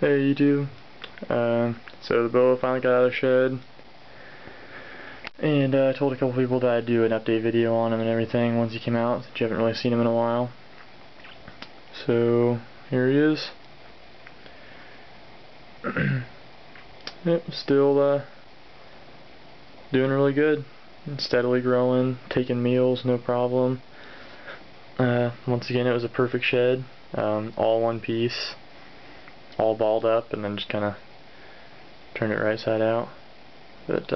Hey YouTube. So the boa finally got out of the shed, and I told a couple people that I'd do an update video on him and everything once he came out, since you haven't really seen him in a while. So here he is. Yep, still doing really good, steadily growing, taking meals, no problem. Once again, it was a perfect shed, all one piece, all balled up, and then just kind of turned it right side out. But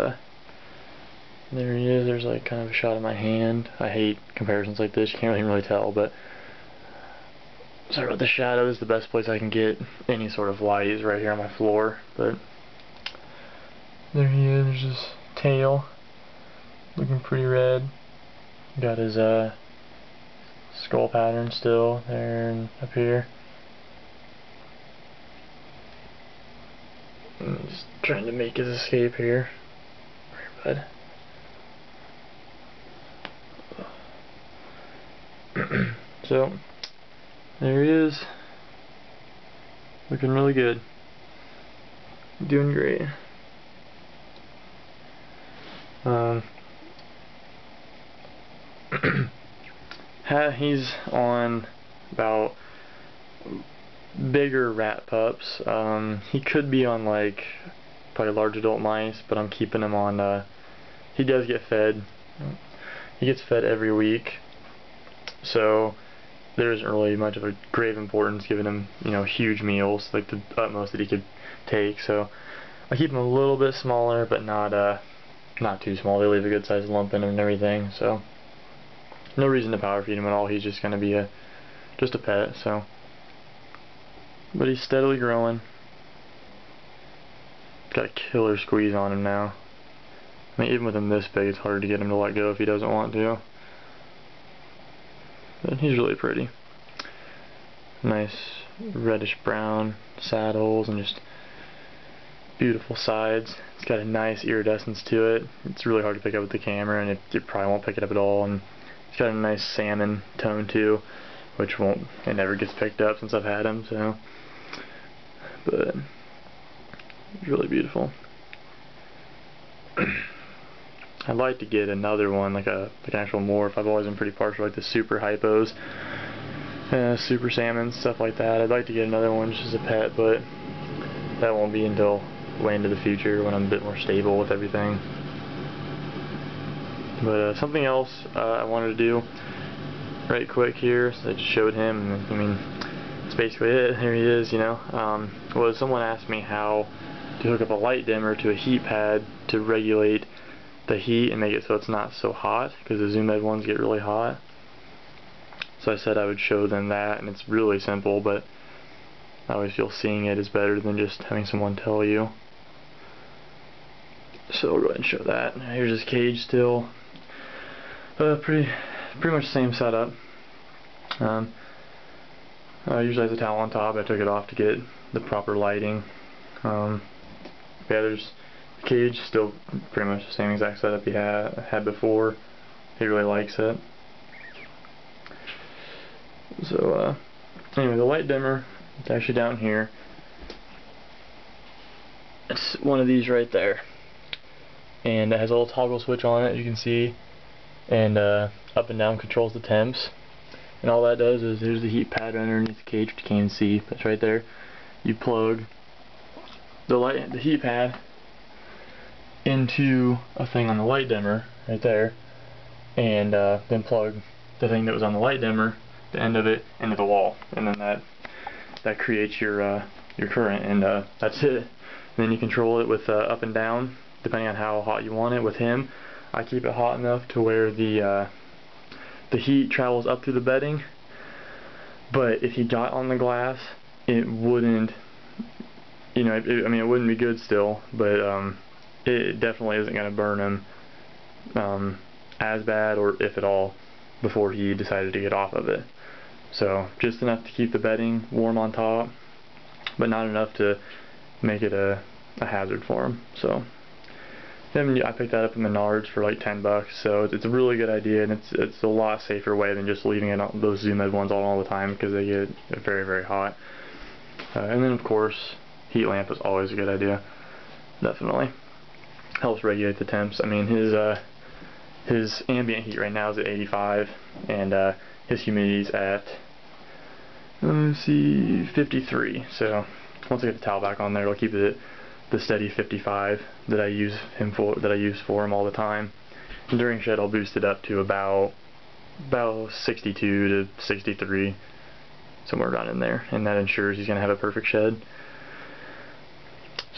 there he is. There's like kind of a shot of my hand. I hate comparisons like this. You can't really tell, but sorry about the shadows. The best place I can get any sort of light is right here on my floor. But there he is. There's his tail, looking pretty red. Got his skull pattern still there and up here. And he's trying to make his escape here. Right, bud. So there he is, looking really good, doing great. He's on about bigger rat pups. He could be on like probably large adult mice, but I'm keeping him on. He does get fed. He gets fed every week, so there isn't really much of a grave importance giving him, huge meals, like the utmost that he could take. So I keep him a little bit smaller, but not too small. They leave a good sized lump in him and everything. So no reason to power feed him at all. He's just gonna be just a pet. So, but he's steadily growing. Got a killer squeeze on him now. I mean, even with him this big, it's hard to get him to let go if he doesn't want to. But he's really pretty. Nice reddish brown saddles and just beautiful sides. It's got a nice iridescence to it. It's really hard to pick up with the camera, and you probably won't pick it up at all. And it's got a nice salmon tone too, which it never gets picked up since I've had him. So, but it's really beautiful. I'd like to get another one, like an actual morph. I've always been pretty partial like the super hypos, super salmons, stuff like that. I'd like to get another one just as a pet, but that won't be until way into the future when I'm a bit more stable with everything. But something else I wanted to do right quick here, so I just showed him, and I mean, that's basically it. Here he is, was someone asked me how to hook up a light dimmer to a heat pad to regulate the heat and make it so it's not so hot, because the Zoom Ed ones get really hot. So I said I would show them that, and it's really simple, but I always feel seeing it is better than just having someone tell you. So I'll go ahead and show that. Here's his cage still. Pretty much the same setup. Usually has a towel on top. I took it off to get the proper lighting. Yeah, there's the cage, still pretty much the same exact setup he had before. He really likes it. So anyway, the light dimmer, it's actually down here. It's one of these right there, and it has a little toggle switch on it, you can see, and up and down controls the temps. And all that does is, there's the heat pad underneath the cage, which you can't see, but it's right there. You plug the heat pad into a thing on the light dimmer right there, and then plug the thing that was on the light dimmer, the end of it, into the wall, and then that creates your current, and that's it. And then you control it with up and down depending on how hot you want it. With him, I keep it hot enough to where the heat travels up through the bedding, but if he got on the glass, it wouldn't, I mean, it wouldn't be good still, but it definitely isn't going to burn him as bad, or if at all, before he decided to get off of it. So just enough to keep the bedding warm on top, but not enough to make it a hazard for him. So I picked that up at Menards for like $10, so it's a really good idea, and it's a lot safer way than just leaving it on those Zoom Ed ones all the time, because they get very, very hot. And then of course heat lamp is always a good idea. Definitely helps regulate the temps. I mean, his ambient heat right now is at 85, and his humidity's at, let's see, 53. So once I get the towel back on there, it'll keep it the steady 55 that I use for him all the time. And during shed, I'll boost it up to about 62 to 63, somewhere around in there, and that ensures he's gonna have a perfect shed.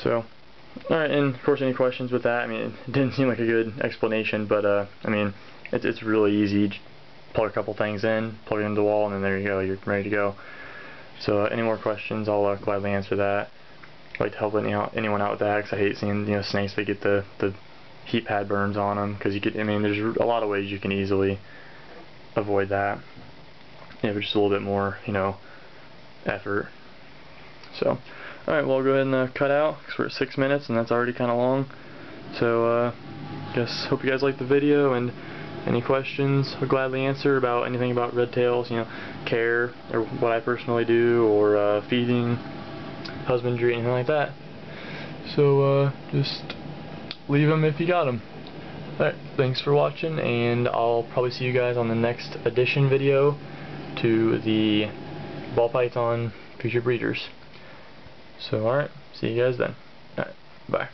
So, alright, and of course, any questions with that? I mean, it didn't seem like a good explanation, but I mean, it's really easy. Just plug a couple things in, plug it into the wall, and then there you go, you're ready to go. So, any more questions, I'll gladly answer that. I'd like to help anyone out with that, because I hate seeing, you know, snakes that get the heat pad burns on them, because you could, I mean, there's a lot of ways you can easily avoid that. Yeah, but just a little bit more, you know, effort. So, alright, well, I'll go ahead and cut out, because we're at 6 minutes, and that's already kind of long. So, guess, hope you guys liked the video, and any questions, I'll gladly answer about anything about red tails, you know, care, or what I personally do, or feeding, husbandry, anything like that. So, just leave them if you got them. Alright, thanks for watching, and I'll probably see you guys on the next addition video to the ball python future breeders. So, alright, see you guys then. Alright, bye.